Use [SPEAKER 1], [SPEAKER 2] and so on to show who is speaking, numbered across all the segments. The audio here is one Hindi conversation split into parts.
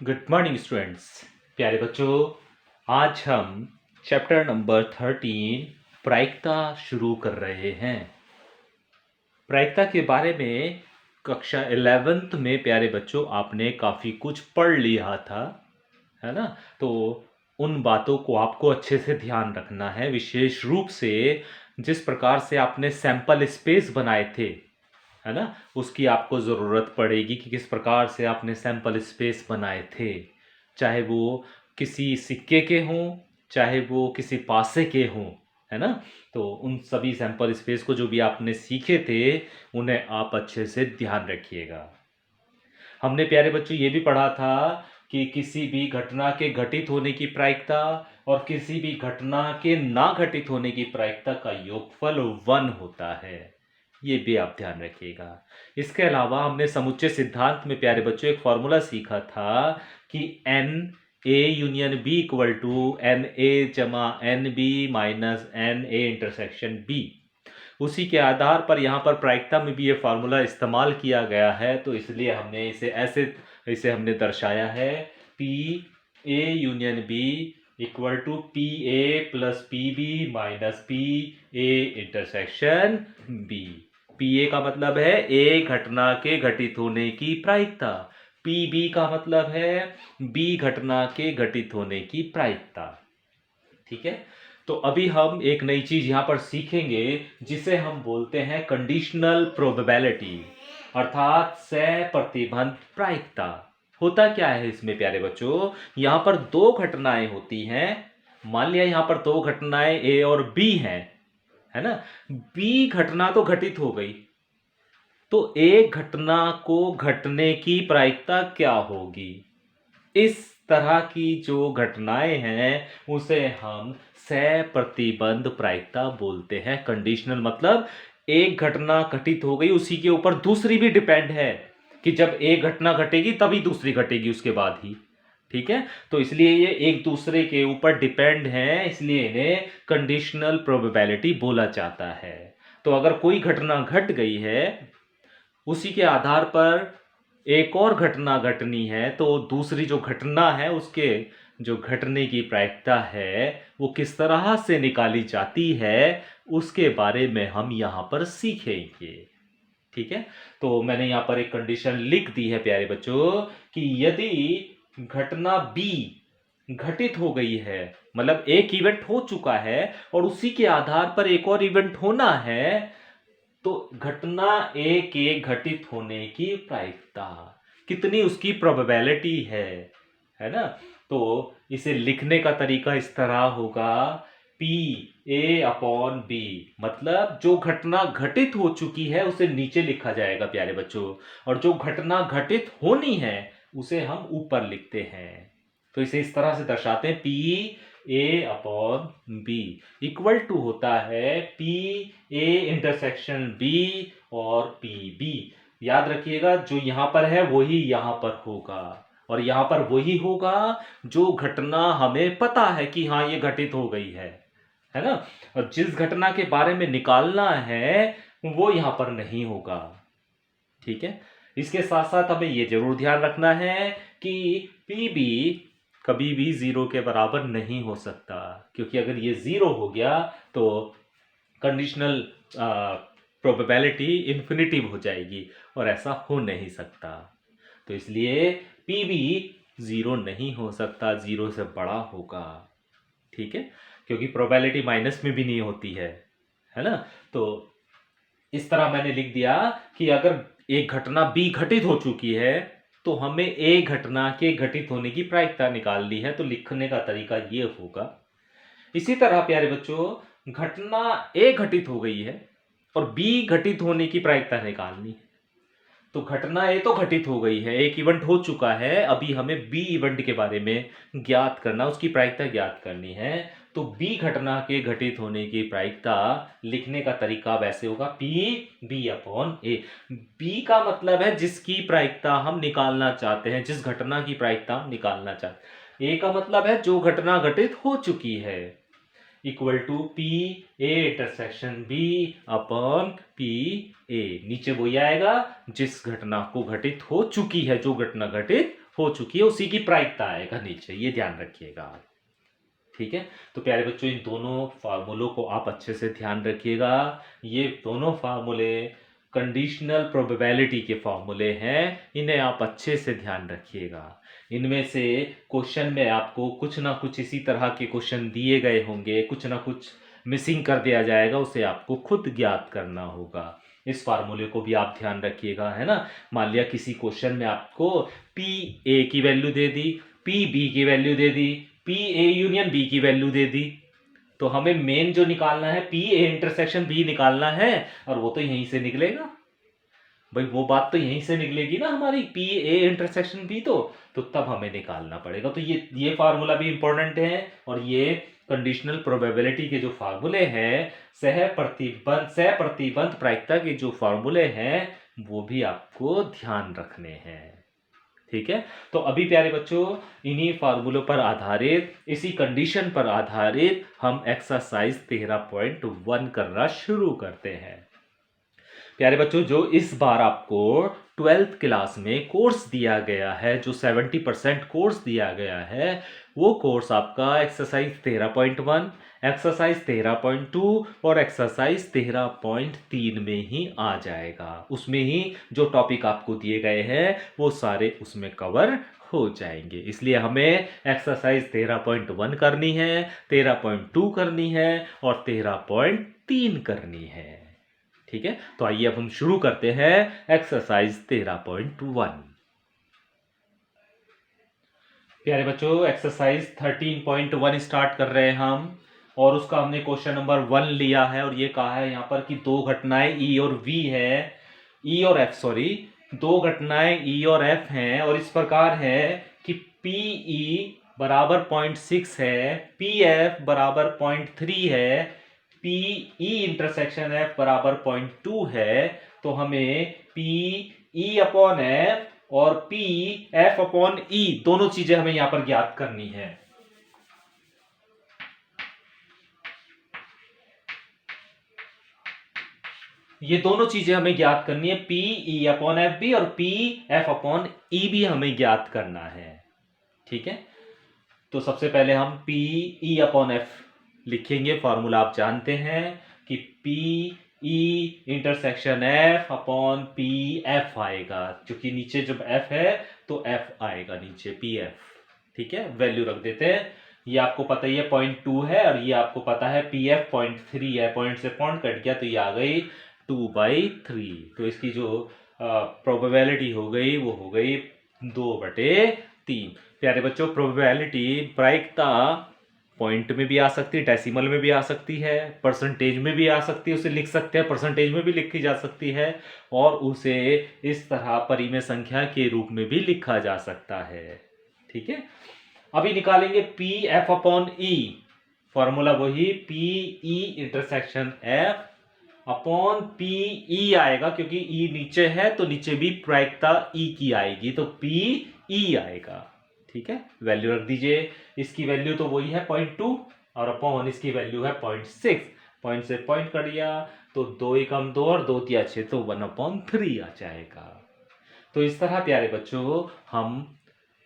[SPEAKER 1] Good morning students. प्यारे बच्चों, आज हम चैप्टर नंबर 13 प्रायिकता शुरू कर रहे हैं। प्रायिकता के बारे में कक्षा 11th में प्यारे बच्चों आपने काफ़ी कुछ पढ़ लिया था, है ना। तो उन बातों को आपको अच्छे से ध्यान रखना है, विशेष रूप से जिस प्रकार से आपने सैंपल स्पेस बनाए थे, है ना, उसकी आपको ज़रूरत पड़ेगी कि किस प्रकार से आपने सैंपल स्पेस बनाए थे। चाहे वो किसी सिक्के के हों, चाहे वो किसी पासे के हों, है ना। तो उन सभी सैंपल स्पेस को जो भी आपने सीखे थे, उन्हें आप अच्छे से ध्यान रखिएगा। हमने प्यारे बच्चों ये भी पढ़ा था कि किसी भी घटना के घटित होने की प्रायिकता और किसी भी घटना के ना घटित होने की प्रायिकता का योगफल 1 होता है। ये भी आप ध्यान रखिएगा। इसके अलावा हमने समुच्चय सिद्धांत में प्यारे बच्चों एक फॉर्मूला सीखा था कि N A union B equal to N A जमा N B minus N A intersection B. उसी के आधार पर यहाँ पर प्रायिकता में भी ये फार्मूला इस्तेमाल किया गया है, तो इसलिए हमने इसे हमने दर्शाया है P A union B equal to P A plus P B minus P A intersection B. P A का मतलब है ए घटना के घटित होने की प्रायिकता, पी बी का मतलब है बी घटना के घटित होने की प्रायिकता। ठीक है। तो अभी हम एक नई चीज यहां पर सीखेंगे जिसे हम बोलते हैं कंडीशनल प्रोबेबिलिटी, अर्थात सहप्रतिबंध प्रायिकता। होता क्या है इसमें प्यारे बच्चों, यहां पर दो घटनाएं होती हैं। मान लिया यहां पर दो घटनाएं ए और बी हैं, है ना। बी घटना तो घटित हो गई, तो एक घटना को घटने की प्रायिकता क्या होगी। इस तरह की जो घटनाएं हैं उसे हम सहप्रतिबंध प्रायिकता बोलते हैं। कंडीशनल मतलब एक घटना घटित हो गई, उसी के ऊपर दूसरी भी डिपेंड है कि जब एक घटना घटेगी तभी दूसरी घटेगी उसके बाद ही। ठीक है। तो इसलिए ये एक दूसरे के ऊपर डिपेंड है, इसलिए इन्हें कंडीशनल प्रोबेबिलिटी बोला जाता है। तो अगर कोई घटना घट गई है, उसी के आधार पर एक और घटना घटनी है, तो दूसरी जो घटना है उसके जो घटने की प्रायिकता है वो किस तरह से निकाली जाती है, उसके बारे में हम यहाँ पर सीखेंगे। ठीक है। तो मैंने यहाँ पर एक कंडीशन लिख दी है प्यारे बच्चों कि यदि घटना बी घटित हो गई है, मतलब एक इवेंट हो चुका है और उसी के आधार पर एक और इवेंट होना है, तो घटना ए के घटित होने की प्रायिकता कितनी, उसकी प्रोबेबिलिटी है ना। तो इसे लिखने का तरीका इस तरह होगा पी ए अपॉन बी, मतलब जो घटना घटित हो चुकी है उसे नीचे लिखा जाएगा प्यारे बच्चों, और जो घटना घटित होनी है उसे हम ऊपर लिखते हैं। तो इसे इस तरह से दर्शाते हैं P A upon B equal to होता है पी ए इंटरसेक्शन बी और पी बी। याद रखिएगा जो यहां पर है वही यहां पर होगा, और यहां पर वही होगा जो घटना हमें पता है कि हाँ ये घटित हो गई है ना। और जिस घटना के बारे में निकालना है वो यहां पर नहीं होगा। ठीक है। इसके साथ साथ हमें यह जरूर ध्यान रखना है कि पी बी कभी भी जीरो के बराबर नहीं हो सकता, क्योंकि अगर ये जीरो हो गया तो कंडीशनल प्रोबेबिलिटी इन्फिनिटिव हो जाएगी और ऐसा हो नहीं सकता। तो इसलिए पी बी जीरो नहीं हो सकता, जीरो से बड़ा होगा। ठीक है। क्योंकि प्रोबेबिलिटी माइनस में भी नहीं होती है ना। तो इस तरह मैंने लिख दिया कि अगर एक घटना बी घटित हो चुकी है तो हमें ए घटना के घटित होने की प्रायिकता निकालनी है, तो लिखने का तरीका ये होगा। इसी तरह प्यारे बच्चों घटना ए घटित हो गई है और बी घटित होने की प्रायिकता निकालनी है। तो घटना ए तो घटित हो गई है, एक इवेंट हो चुका है, अभी हमें बी इवेंट के बारे में ज्ञात करना, उसकी प्रायिकता ज्ञात करनी है। तो बी घटना के घटित होने की प्रायिकता लिखने का तरीका वैसे होगा पी बी अपॉन ए। बी का मतलब है जिसकी प्रायिकता हम निकालना चाहते हैं, जिस घटना की प्रायिकता हम निकालना चाहते हैं। ए का मतलब है जो घटना घटित हो चुकी है, equal to P A intersection B upon P A. नीचे वही आएगा जिस घटना को घटित हो चुकी है, जो घटना घटित हो चुकी है उसी की प्रायिकता आएगा नीचे, ये ध्यान रखिएगा आप। ठीक है, तो प्यारे बच्चों इन दोनों फार्मूलों को आप अच्छे से ध्यान रखिएगा। ये दोनों फार्मूले कंडीशनल प्रोबेबिलिटी के फार्मूले हैं, इन्हें आप अच्छे से ध्यान रखिएगा। इनमें से क्वेश्चन में आपको कुछ ना कुछ इसी तरह के क्वेश्चन दिए गए होंगे, कुछ ना कुछ मिसिंग कर दिया जाएगा, उसे आपको खुद ज्ञात करना होगा। इस फार्मूले को भी आप ध्यान रखिएगा, है ना। मान लिया किसी क्वेश्चन में आपको पी ए की वैल्यू दे दी, पी बी की वैल्यू दे दी, पी ए यूनियन बी की वैल्यू दे दी, तो हमें मेन जो निकालना है पी ए इंटरसेक्शन बी निकालना है, और वो तो यहीं से निकलेगा भाई, वो बात तो यहीं से निकलेगी ना हमारी, पी ए इंटरसेक्शन बी, तो तब हमें निकालना पड़ेगा। तो ये फार्मूला भी इंपॉर्टेंट है, और ये कंडीशनल प्रोबेबिलिटी के जो फार्मूले हैं, सह प्रतिबंध प्रायिकता के जो फार्मूले हैं, वो भी आपको ध्यान रखने हैं। ठीक है, तो अभी प्यारे बच्चों इन्हीं फार्मूलों पर आधारित, इसी कंडीशन पर आधारित हम एक्सरसाइज 13.1 करना शुरू करते हैं। प्यारे बच्चों जो इस बार आपको 12th क्लास में कोर्स दिया गया है, जो 70% कोर्स दिया गया है, वो कोर्स आपका एक्सरसाइज 13.1, एक्सरसाइज 13.2 और एक्सरसाइज 13.3 में ही आ जाएगा। उसमें ही जो टॉपिक आपको दिए गए हैं वो सारे उसमें कवर हो जाएंगे। इसलिए हमें एक्सरसाइज 13.1 करनी है, 13.2 करनी है और 13.3 करनी है। ठीक है, तो आइए अब हम शुरू करते हैं एक्सरसाइज 13.1। प्यारे बच्चों एक्सरसाइज 13.1 स्टार्ट कर रहे हैं हम, और उसका हमने क्वेश्चन नंबर 1 लिया है, और ये कहा है यहाँ पर कि दो घटनाएं ई और वी है, ई और एफ, सॉरी, दो घटनाएं ई और एफ हैं, और इस प्रकार है कि पी ई बराबर 0.6 है, पी एफ बराबर 0.3 है, पी ई इंटरसेक्शन एफ बराबर 0.2 है। तो हमें पी ई अपॉन एफ और पी एफ अपॉन ई दोनों चीजें हमें यहां पर ज्ञात करनी है। ये दोनों चीजें हमें ज्ञात करनी है, पी ई अपॉन एफ भी और पी एफ अपॉन ई भी हमें ज्ञात करना है। ठीक है, तो सबसे पहले हम पी ई अपॉन एफ लिखेंगे। फॉर्मूला आप जानते हैं कि P E intersection F upon P F आएगा, क्योंकि नीचे जब एफ है तो एफ आएगा नीचे, पी एफ। ठीक है, वैल्यू रख देते हैं। ये आपको पता ही है 0.2 है, और ये आपको पता है पी एफ 0.3 है, पॉइंट से पॉइंट कट गया तो ये आ गई 2/3। तो इसकी जो प्रोबेबिलिटी हो गई वो हो गई 2/3। प्यारे बच्चों प्रोबेबिलिटी प्रायिकता पॉइंट में भी आ सकती है, डेसिमल में भी आ सकती है, परसेंटेज में भी आ सकती है, उसे लिख सकते हैं, परसेंटेज में भी लिखी जा सकती है, और उसे इस तरह परिमेय संख्या के रूप में भी लिखा जा सकता है। ठीक है, अभी निकालेंगे पी एफ अपॉन ई। फॉर्मूला वही P E intersection F upon P E आएगा, क्योंकि ई नीचे है तो नीचे भी प्रायिकता ई की आएगी, तो पी ई आएगा। ठीक है, वैल्यू रख दीजिए। इसकी वैल्यू तो वही है 0.2, और अपॉन इसकी वैल्यू है 0.6। पॉइंट से पॉइंट कर दिया तो 2 एकम 2 और 2 तिया 6, तो 1/3 आ जाएगा। तो इस तरह प्यारे बच्चों हम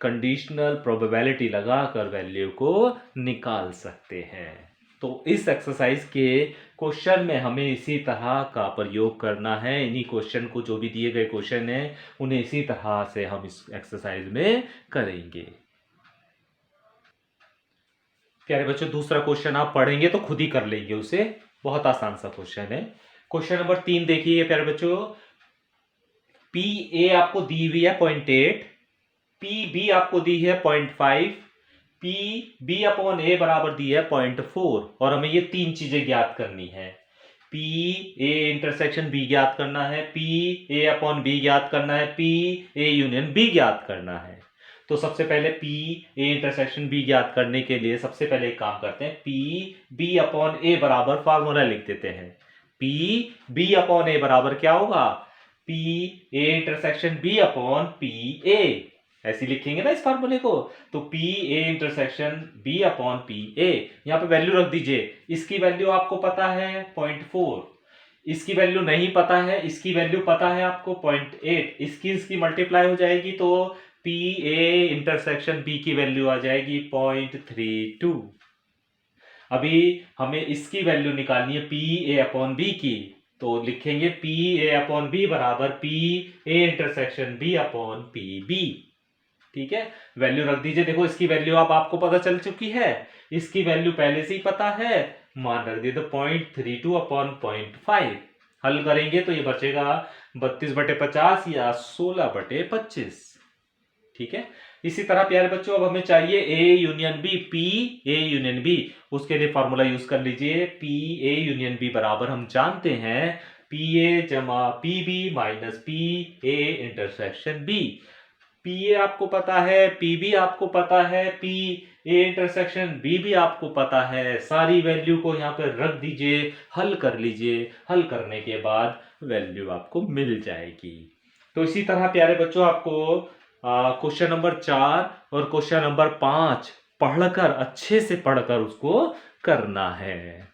[SPEAKER 1] कंडीशनल प्रोबेबिलिटी लगाकर वैल्यू को निकाल सकते हैं। तो इस एक्सरसाइज के क्वेश्चन में हमें इसी तरह का प्रयोग करना है। इन्हीं क्वेश्चन को, जो भी दिए गए क्वेश्चन हैं, उन्हें इसी तरह से हम इस एक्सरसाइज में करेंगे। प्यारे बच्चों दूसरा क्वेश्चन आप पढ़ेंगे तो खुद ही कर लेंगे उसे, बहुत आसान सा क्वेश्चन है। क्वेश्चन नंबर 3 देखिए प्यारे बच्चों, पी ए आपको दी हुई है 0.8, पी बी आपको दी है 0.5, पी बी अपॉन ए बराबर दी है 0.4, और हमें ये तीन चीजें ज्ञात करनी है। पी ए इंटरसेक्शन बी ज्ञात करना है, पी ए अपॉन बी ज्ञात करना है, पी ए यूनियन बी ज्ञात करना है। तो सबसे पहले पी ए इंटरसेक्शन बी ज्ञात करने के लिए सबसे पहले एक काम करते हैं, पी बी अपॉन ए बराबर फार्मूला लिख देते हैं। पी बी अपॉन ए बराबर क्या होगा, P A intersection B upon P A, ऐसे लिखेंगे ना इस फार्मूले को। तो P A intersection B upon P A, यहां पे वैल्यू रख दीजिए। इसकी वैल्यू आपको पता है 0.4, इसकी वैल्यू नहीं पता है, इसकी वैल्यू पता है आपको 0.8, इसकी मल्टीप्लाई हो जाएगी तो पी ए इंटरसेक्शन बी की वैल्यू आ जाएगी 0.32। अभी हमें इसकी वैल्यू निकालनी है पी ए अपॉन बी की, तो लिखेंगे पी ए अपॉन बी बराबर P A intersection B upon P B. ठीक है, वैल्यू रख दीजिए। देखो इसकी वैल्यू अब आपको पता चल चुकी है, इसकी वैल्यू पहले से ही पता है, मान रख दिए तो 0.32 अपॉन 0.5। हल करेंगे तो ये बचेगा 32/50 या 16/25। ठीक है, इसी तरह प्यारे बच्चों अब हमें चाहिए A union B, P A union B. उसके लिए फॉर्मूला यूज कर लीजिए, पी ए यूनियन बी बराबर हम जानते हैं पी ए जमा P B minus P A intersection B. P A आपको पता है, पी बी आपको पता है, पी ए इंटरसेक्शन बी भी आपको पता है। सारी वैल्यू को यहाँ पर रख दीजिए, हल कर लीजिए। हल करने के बाद वैल्यू आपको मिल जाएगी। तो इसी तरह प्यारे बच्चों आपको क्वेश्चन नंबर 4 और क्वेश्चन नंबर 5 पढ़कर, अच्छे से पढ़कर उसको करना है।